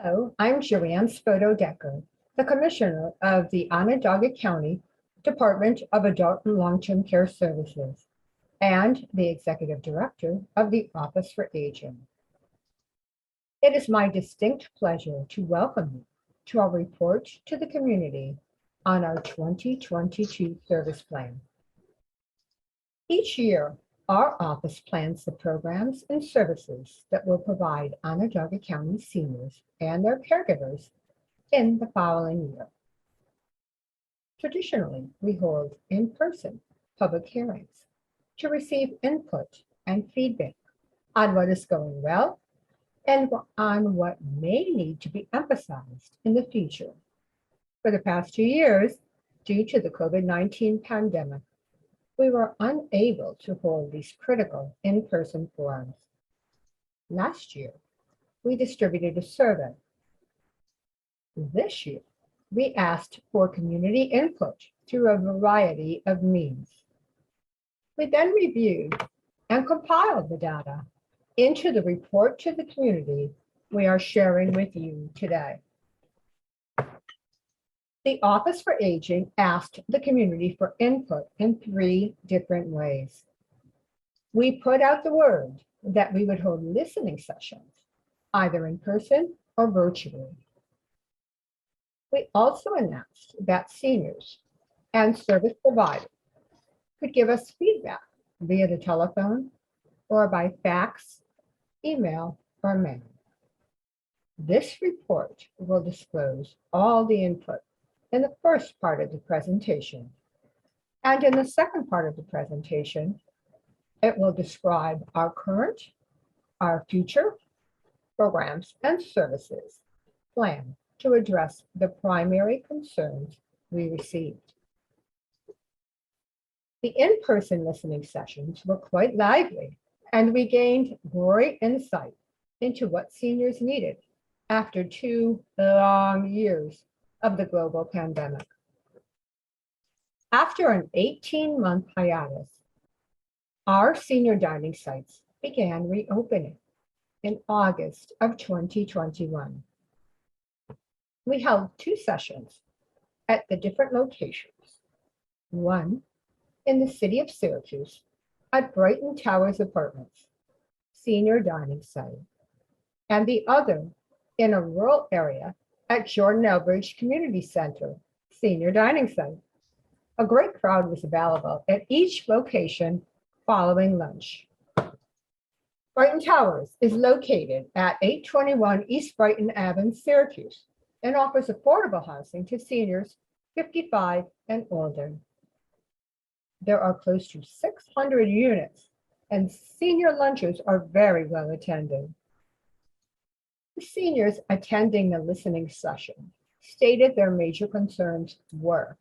Hello, I'm JoAnne Spoto Decker, the Commissioner of the Onondaga County Department of Adult and Long-Term Care Services and the Executive Director of the Office for Aging. It is my distinct pleasure to welcome you to our report to the community on our 2022 service plan. Each year, our office plans the programs and services that will provide Onondaga County seniors and their caregivers in the following year. Traditionally, we hold in-person public hearings to receive input and feedback on what is going well and on what may need to be emphasized in the future. For the past 2 years, due to the COVID-19 pandemic, we were unable to hold these critical in-person forums. Last year, we distributed a survey. This year, we asked for community input through a variety of means. We then reviewed and compiled the data into the report to the community we are sharing with you today. The Office for Aging asked the community for input in 3 different ways. We put out the word that we would hold listening sessions, either in person or virtually. We also announced that seniors and service providers could give us feedback via the telephone or by fax, email, or mail. This report will disclose all the input in the first part of the presentation. And in the second part of the presentation, it will describe our current, our future programs and services planned to address the primary concerns we received. The in-person listening sessions were quite lively, and we gained great insight into what seniors needed after 2 long years of the global pandemic. After an 18-month hiatus, our senior dining sites began reopening in August of 2021. We held 2 sessions at the different locations, one in the city of Syracuse at Brighton Towers Apartments, senior dining site, and the other in a rural area at Jordan Elbridge Community Center, senior dining site. A great crowd was available at each location following lunch. Brighton Towers is located at 821 East Brighton Avenue, Syracuse, and offers affordable housing to seniors 55 and older. There are close to 600 units, and senior lunches are very well attended. The seniors attending the listening session stated their major concerns were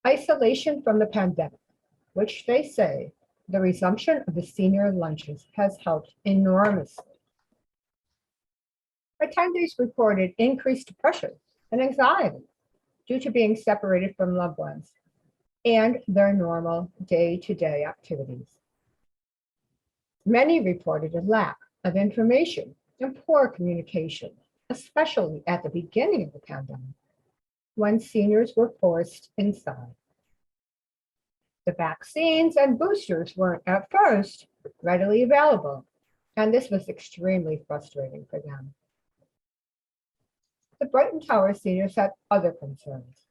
isolation from the pandemic, which they say the resumption of the senior lunches has helped enormously. Attendees reported increased depression and anxiety due to being separated from loved ones and their normal day-to-day activities. Many reported a lack of information and poor communication, especially at the beginning of the pandemic, when seniors were forced inside. The vaccines and boosters weren't at first readily available, and this was extremely frustrating for them. The Brighton Tower seniors had other concerns.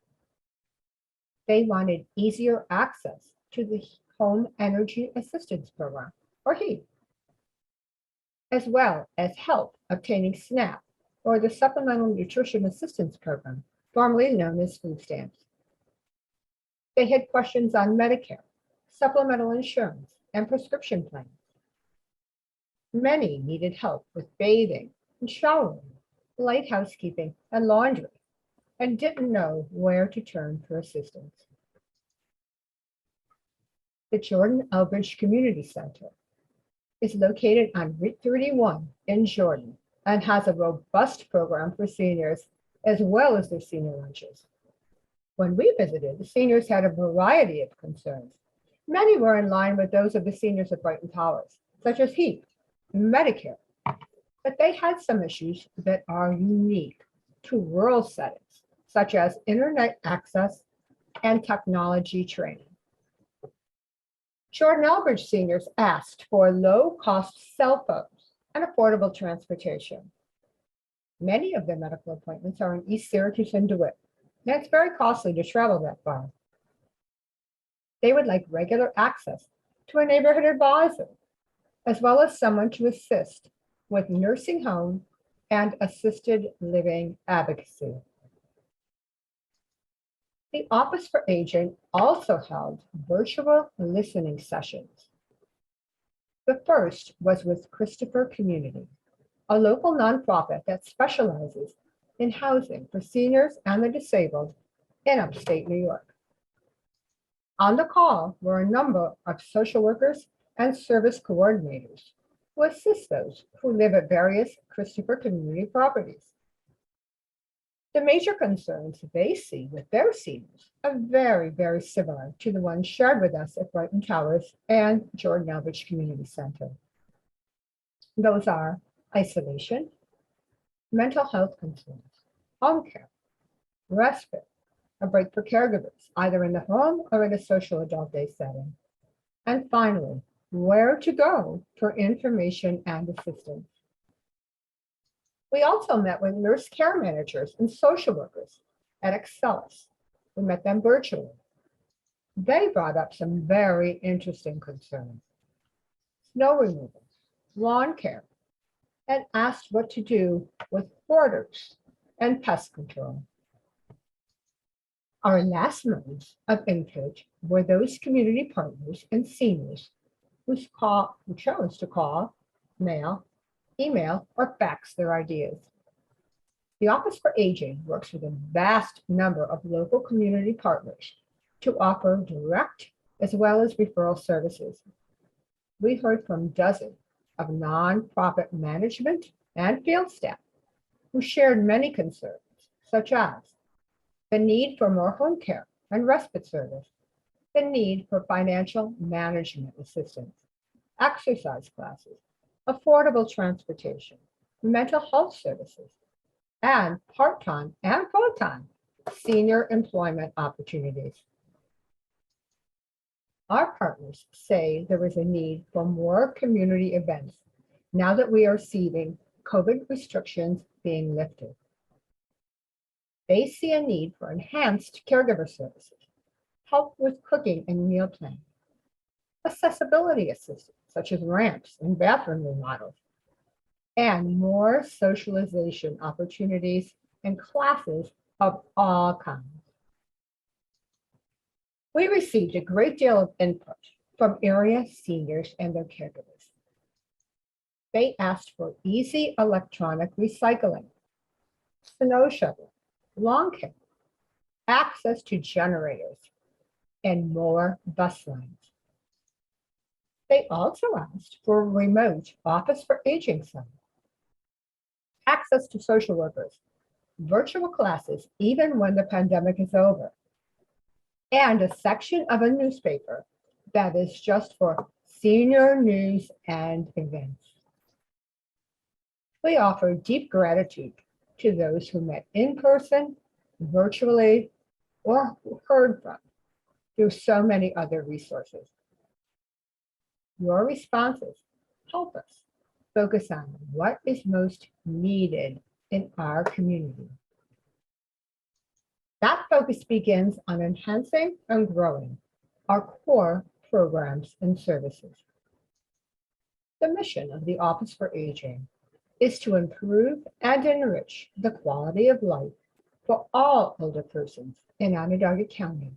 They wanted easier access to the Home Energy Assistance Program, or HEAP, as well as help obtaining SNAP, or the Supplemental Nutrition Assistance Program, formerly known as food stamps. They had questions on Medicare, supplemental insurance, and prescription plans. Many needed help with bathing and showering, light housekeeping, and laundry, and didn't know where to turn for assistance. The Jordan Elbridge Community Center is located on Route 31 in Jordan and has a robust program for seniors as well as their senior lunches. When we visited, the seniors had a variety of concerns. Many were in line with those of the seniors at Brighton Towers, such as HEAP, Medicare, but they had some issues that are unique to rural settings, such as internet access and technology training. Jordan Elbridge seniors asked for low-cost cell phones and affordable transportation. Many of their medical appointments are in East Syracuse and DeWitt, and it's very costly to travel that far. They would like regular access to a neighborhood advisor, as well as someone to assist with nursing home and assisted living advocacy. The Office for Aging also held virtual listening sessions. The first was with Christopher Community, a local nonprofit that specializes in housing for seniors and the disabled in upstate New York. On the call were a number of social workers and service coordinators who assist those who live at various Christopher Community properties. The major concerns they see with their seniors are very, very similar to the ones shared with us at Brighton Towers and Jordan Elbridge Community Center. Those are isolation, mental health concerns, home care, respite, a break for caregivers, either in the home or in a social adult day setting. And finally, where to go for information and assistance. We also met with nurse care managers and social workers at Excellus. We met them virtually. They brought up some very interesting concerns: snow removal, lawn care, and asked what to do with hoarders and pest control. Our last moments of input were those community partners and seniors who chose to call, mail, email, or fax their ideas. The Office for Aging works with a vast number of local community partners to offer direct as well as referral services. We heard from dozens of nonprofit management and field staff who shared many concerns, such as the need for more home care and respite service, the need for financial management assistance, exercise classes, affordable transportation, mental health services, and part-time and full-time senior employment opportunities. Our partners say there is a need for more community events now that we are seeing COVID restrictions being lifted. They see a need for enhanced caregiver services, help with cooking and meal planning, accessibility assistance, such as ramps and bathroom remodels, and more socialization opportunities and classes of all kinds. We received a great deal of input from area seniors and their caregivers. They asked for easy electronic recycling, snow shoveling, lawn care, access to generators, and more bus lines. They also asked for a remote Office for Aging center, access to social workers, virtual classes even when the pandemic is over, and a section of a newspaper that is just for senior news and events. We offer deep gratitude to those who met in person, virtually, or heard from through so many other resources. Your responses help us focus on what is most needed in our community. That focus begins on enhancing and growing our core programs and services. The mission of the Office for Aging is to improve and enrich the quality of life for all older persons in Onondaga County.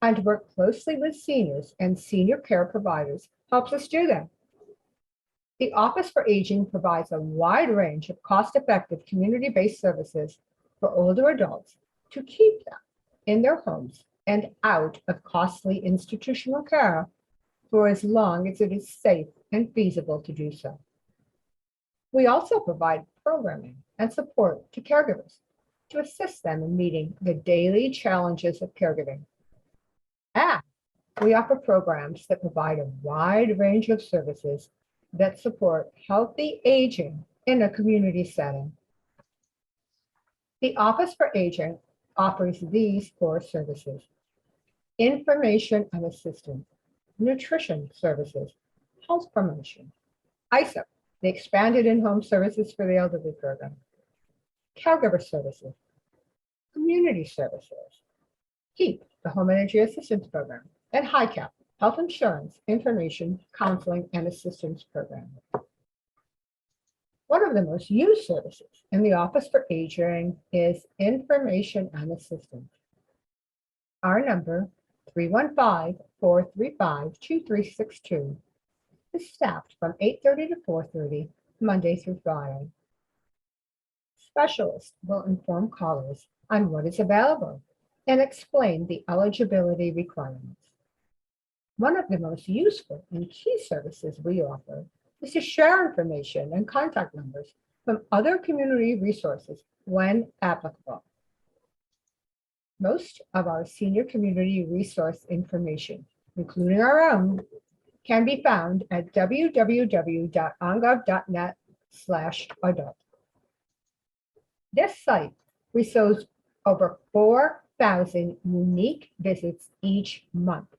And work closely with seniors and senior care providers helps us do that. The Office for Aging provides a wide range of cost-effective community-based services for older adults to keep them in their homes and out of costly institutional care for as long as it is safe and feasible to do so. We also provide programming and support to caregivers to assist them in meeting the daily challenges of caregiving. And we offer programs that provide a wide range of services that support healthy aging in a community setting. The Office for Aging offers these core services: information and assistance, nutrition services, health promotion, ISO, the expanded in-home services for the elderly program, caregiver services, community services, HEAP, the Home Energy Assistance Program, and HICAP, Health Insurance, Information, Counseling, and Assistance Program. One of the most used services in the Office for Aging is information and assistance. Our number, 315-435-2362, is staffed from 8:30 to 4:30, Monday through Friday. Specialists will inform callers on what is available and explain the eligibility requirements. One of the most useful and key services we offer is to share information and contact numbers from other community resources when applicable. Most of our senior community resource information, including our own, can be found at www.ongov.net/adult. This site receives over 4,000 unique visits each month.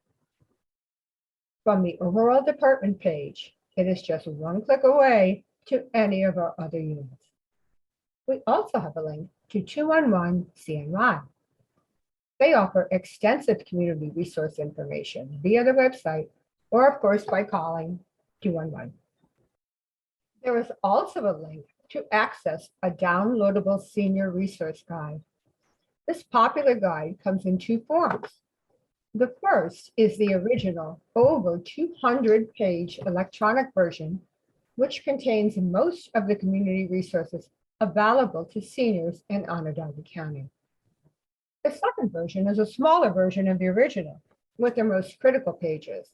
From the overall department page, it is just one click away to any of our other units. We also have a link to 211 CNY. They offer extensive community resource information via the website or, of course, by calling 211. There is also a link to access a downloadable senior resource guide. This popular guide comes in two forms. The first is the original over 200-page electronic version, which contains most of the community resources available to seniors in Onondaga County. The second version is a smaller version of the original with the most critical pages.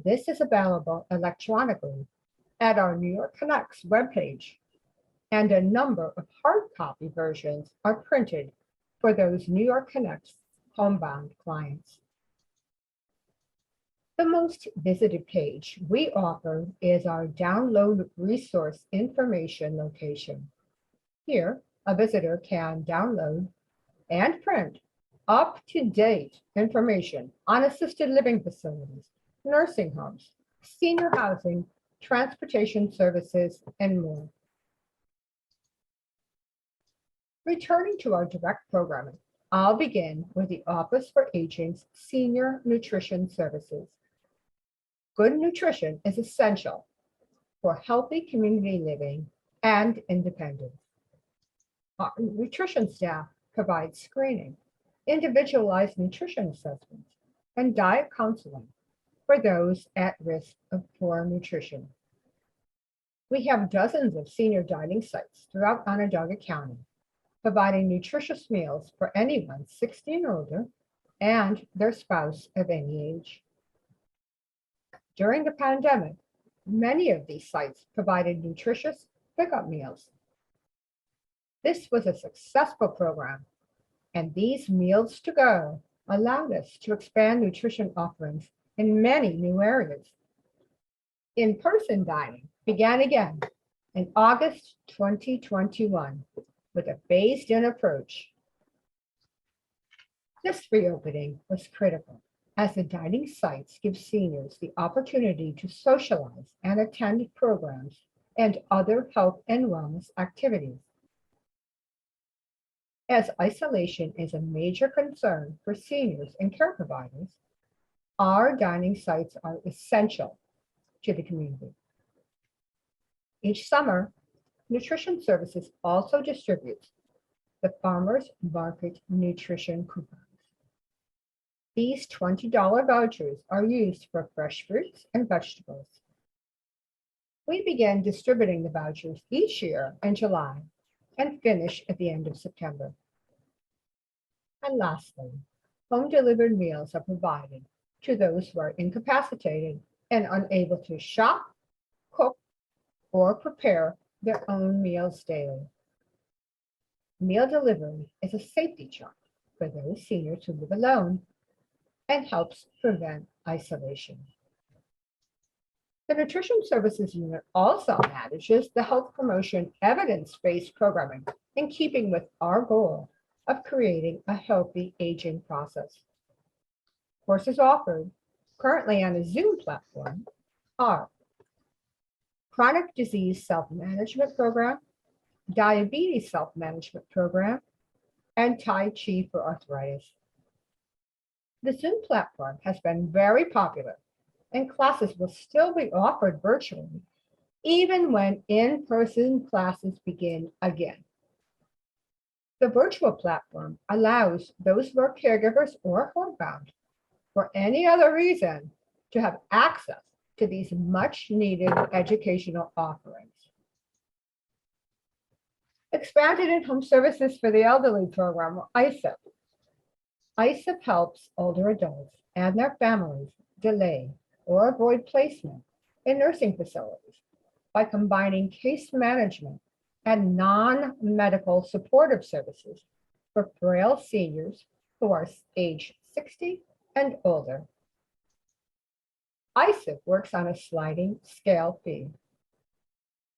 This is available electronically at our New York Connects webpage, and a number of hard copy versions are printed for those New York Connects homebound clients. The most visited page we offer is our download resource information location. Here, a visitor can download and print up-to-date information on assisted living facilities, nursing homes, senior housing, transportation services, and more. Returning to our direct programming, I'll begin with the Office for Aging's Senior Nutrition Services. Good nutrition is essential for healthy community living and independence. Our nutrition staff provides screening, individualized nutrition assessments, and diet counseling for those at risk of poor nutrition. We have dozens of senior dining sites throughout Onondaga County, providing nutritious meals for anyone 60 and older and their spouse of any age. During the pandemic, many of these sites provided nutritious pickup meals. This was a successful program, and these meals to go allowed us to expand nutrition offerings in many new areas. In-person dining began again in August 2021 with a phased-in approach. This reopening was critical, as the dining sites give seniors the opportunity to socialize and attend programs and other health and wellness activities. As isolation is a major concern for seniors and care providers, our dining sites are essential to the community. Each summer, Nutrition Services also distributes the Farmers Market Nutrition Coupons. These $20 vouchers are used for fresh fruits and vegetables. We begin distributing the vouchers each year in July and finish at the end of September. And lastly, home-delivered meals are provided to those who are incapacitated and unable to shop, cook, or prepare their own meals daily. Meal delivery is a safety check for those seniors who live alone and helps prevent isolation. The Nutrition Services Unit also manages the health promotion evidence-based programming in keeping with our goal of creating a healthy aging process. Courses offered currently on a Zoom platform are Chronic Disease Self-Management Program, Diabetes Self-Management Program, and Tai Chi for Arthritis. The Zoom platform has been very popular, and classes will still be offered virtually, even when in-person classes begin again. The virtual platform allows those who are caregivers or homebound for any other reason to have access to these much-needed educational offerings. Expanded in-home services for the elderly program, or ISIP. ISIP helps older adults and their families delay or avoid placement in nursing facilities by combining case management and non-medical supportive services for frail seniors who are age 60 and older. ISIP works on a sliding scale fee.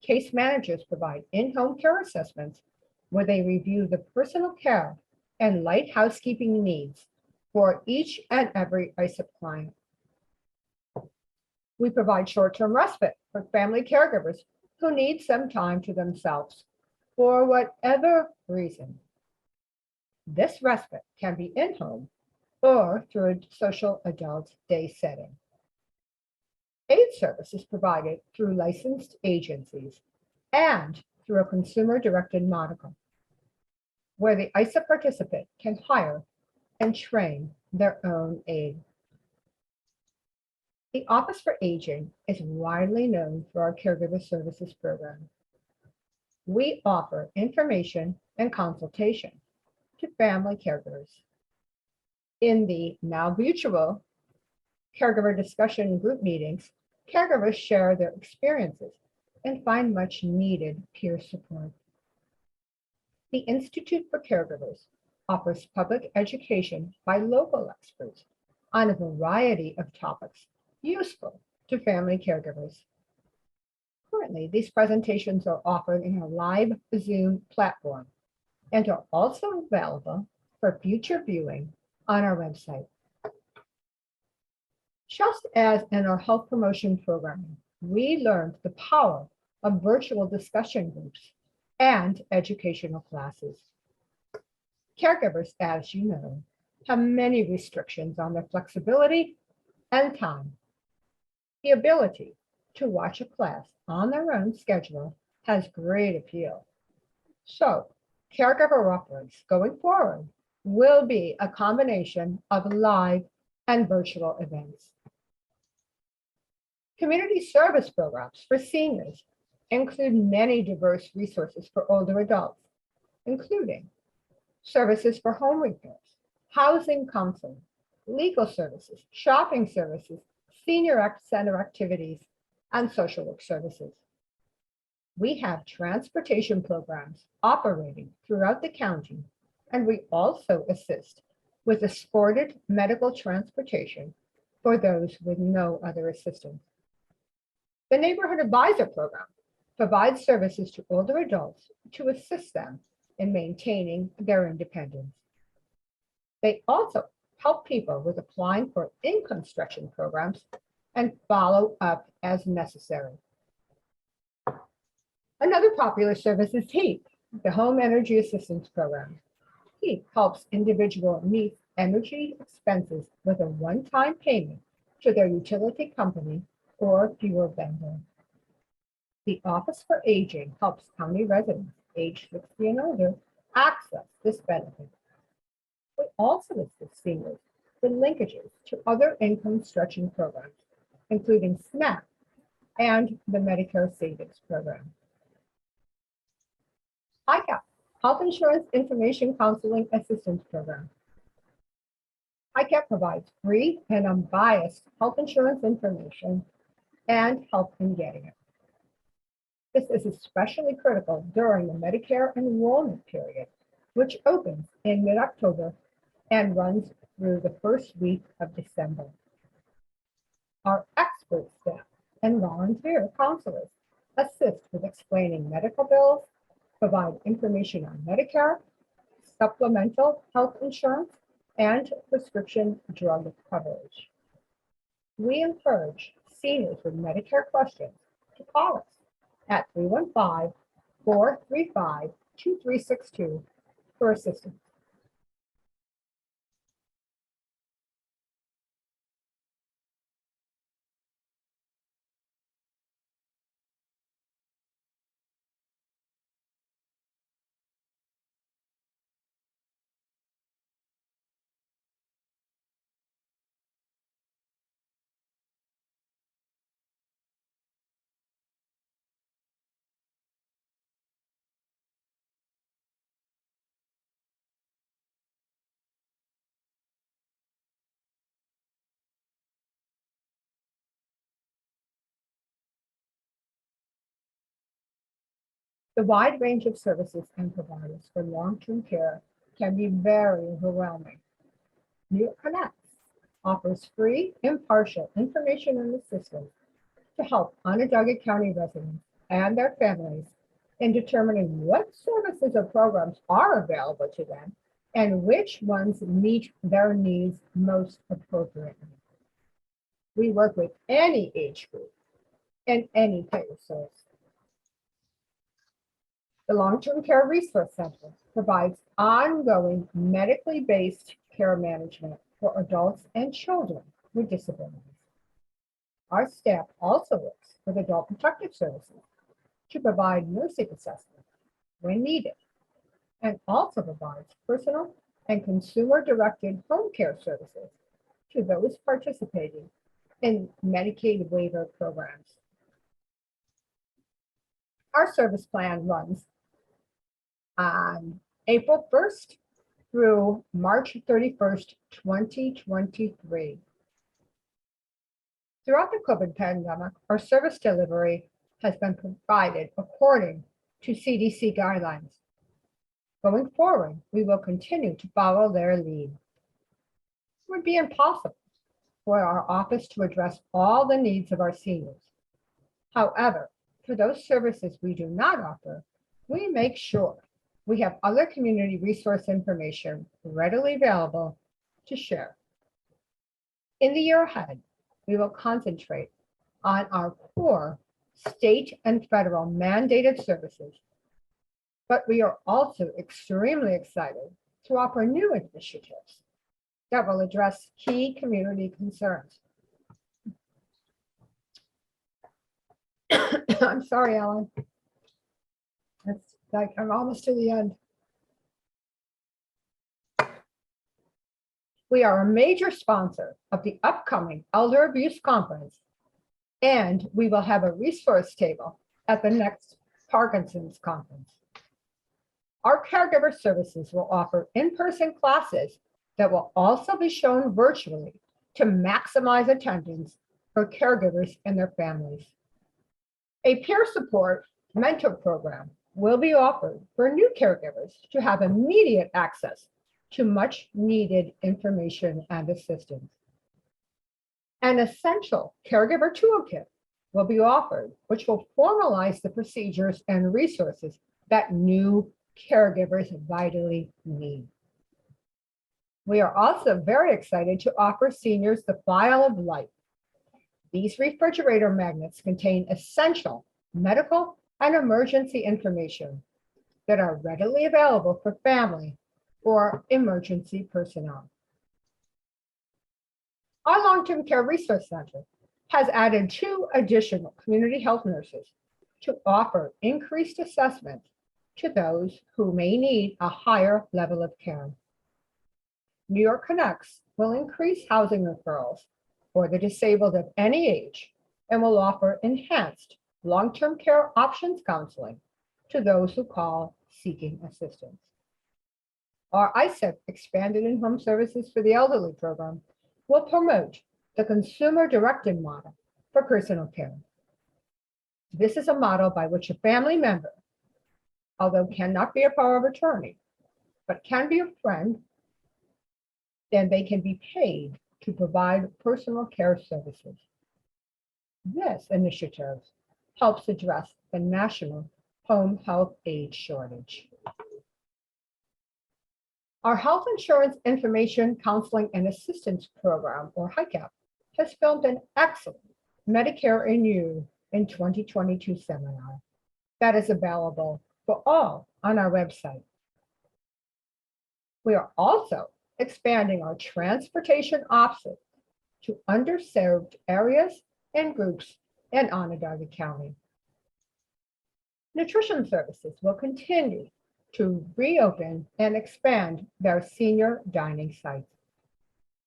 Case managers provide in-home care assessments where they review the personal care and light housekeeping needs for each and every ISIP client. We provide short-term respite for family caregivers who need some time to themselves for whatever reason. This respite can be in-home or through a social adult day setting. Aid service is provided through licensed agencies and through a consumer-directed model, where the ISIP participant can hire and train their own aide. The Office for Aging is widely known for our Caregiver Services program. We offer information and consultation to family caregivers. In the now virtual caregiver discussion group meetings, caregivers share their experiences and find much needed peer support. The Institute for Caregivers offers public education by local experts on a variety of topics useful to family caregivers. Currently, these presentations are offered in a live Zoom platform and are also available for future viewing on our website. Just as in our health promotion programming, we learned the power of virtual discussion groups and educational classes. Caregivers, as you know, have many restrictions on their flexibility and time. The ability to watch a class on their own schedule has great appeal. So, caregiver offerings going forward will be a combination of live and virtual events. Community service programs for seniors include many diverse resources for older adults, including services for home repairs, housing counseling, legal services, shopping services, senior center activities, and social work services. We have transportation programs operating throughout the county, and we also assist with escorted medical transportation for those with no other assistance. The Neighborhood Advisor Program provides services to older adults to assist them in maintaining their independence. They also help people with applying for income stretching programs and follow up as necessary. Another popular service is HEAP, the Home Energy Assistance Program. HEAP helps individuals meet energy expenses with a one-time payment to their utility company or fuel vendor. The Office for Aging helps county residents age 60 and older access this benefit. We also assist seniors with linkages to other income stretching programs, including SNAP and the Medicare Savings Program. HICAP, Health Insurance Information Counseling Assistance Program. HICAP provides free and unbiased health insurance information and help in getting it. This is especially critical during the Medicare enrollment period, which opens in mid-October and runs through the first week of December. Our expert staff and volunteer counselors assist with explaining medical bills, provide information on Medicare, supplemental health insurance, and prescription drug coverage. We encourage seniors with Medicare questions to call us at 315-435-2362 for assistance. The wide range of services and providers for long-term care can be very overwhelming. New York Connects offers free, impartial information and assistance to help Onondaga County residents and their families in determining what services or programs are available to them and which ones meet their needs most appropriately. We work with any age group and any type of service. The Long-Term Care Resource Center provides ongoing medically based care management for adults and children with disabilities. Our staff also works with Adult Protective Services to provide nursing assessment when needed, and also provides personal and consumer-directed home care services to those participating in Medicaid waiver programs. Our service plan runs on April 1st through March 31st, 2023. Throughout the COVID pandemic, our service delivery has been provided according to CDC guidelines. Going forward, we will continue to follow their lead. It would be impossible for our office to address all the needs of our seniors. However, for those services we do not offer, we make sure we have other community resource information readily available to share. In the year ahead, we will concentrate on our core state and federal mandated services, but we are also extremely excited to offer new initiatives that will address key community concerns. I'm sorry, Ellen. It's like I'm almost to the end. We are a major sponsor of the upcoming Elder Abuse Conference, and we will have a resource table at the next Parkinson's Conference. Our Caregiver Services will offer in-person classes that will also be shown virtually to maximize attendance for caregivers and their families. A peer support mentor program will be offered for new caregivers to have immediate access to much needed information and assistance. An essential caregiver toolkit will be offered, which will formalize the procedures and resources that new caregivers vitally need. We are also very excited to offer seniors the File of Life. These refrigerator magnets contain essential medical and emergency information that are readily available for family or emergency personnel. Our Long-Term Care Resource Center has added 2 additional community health nurses to offer increased assessment to those who may need a higher level of care. New York Connects will increase housing referrals for the disabled of any age and will offer enhanced long-term care options counseling to those who call seeking assistance. Our ISEP Expanded in-Home Services for the Elderly program will promote the consumer-directed model for personal care. This is a model by which a family member, although cannot be a power of attorney, but can be a friend, then they can be paid to provide personal care services. This initiative helps address the national home health aid shortage. Our Health Insurance Information Counseling and Assistance Program, or HICAP, has filmed an excellent Medicare and You in 2022 seminar that is available for all on our website. We are also expanding our transportation options to underserved areas and groups in Onondaga County. Nutrition services will continue to reopen and expand their senior dining sites.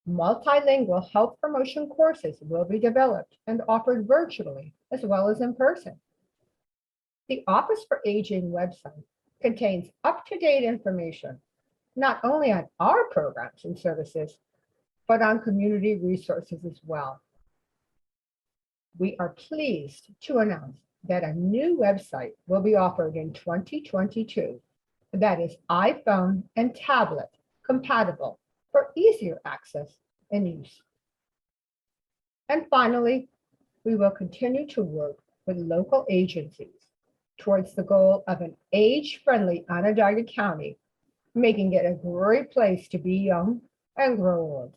Multilingual health promotion courses will be developed and offered virtually as well as in person. The Office for Aging website contains up-to-date information, not only on our programs and services, but on community resources as well. We are pleased to announce that a new website will be offered in 2022 that is iPhone and tablet compatible for easier access and use. And finally, we will continue to work with local agencies towards the goal of an age-friendly Onondaga County, making it a great place to be young and grow old.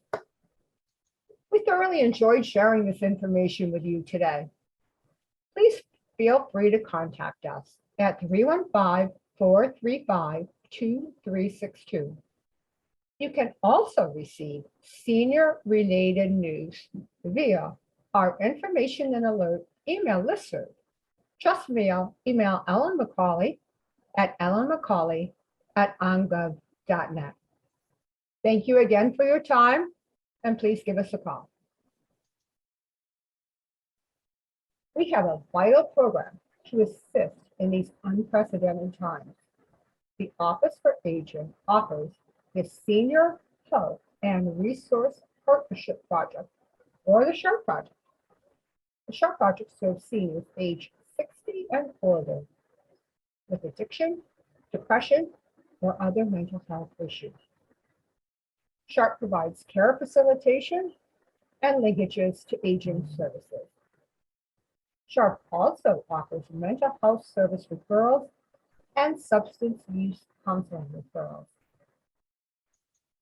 We thoroughly enjoyed sharing this information with you today. Please feel free to contact us at 315-435-2362. You can also receive senior-related news via our information and alert email listserv. Just email Ellen McCauley at ellenmccauley@ongov.net. Thank you again for your time, and please give us a call. We have a vital program to assist in these unprecedented times. The Office for Aging offers the Senior Health and Resource Partnership Project, or the SHARP Project. The SHARP Project serves seniors age 60 and older with addiction, depression, or other mental health issues. SHARP provides care facilitation and linkages to aging services. SHARP also offers mental health service referrals and substance use counseling referrals.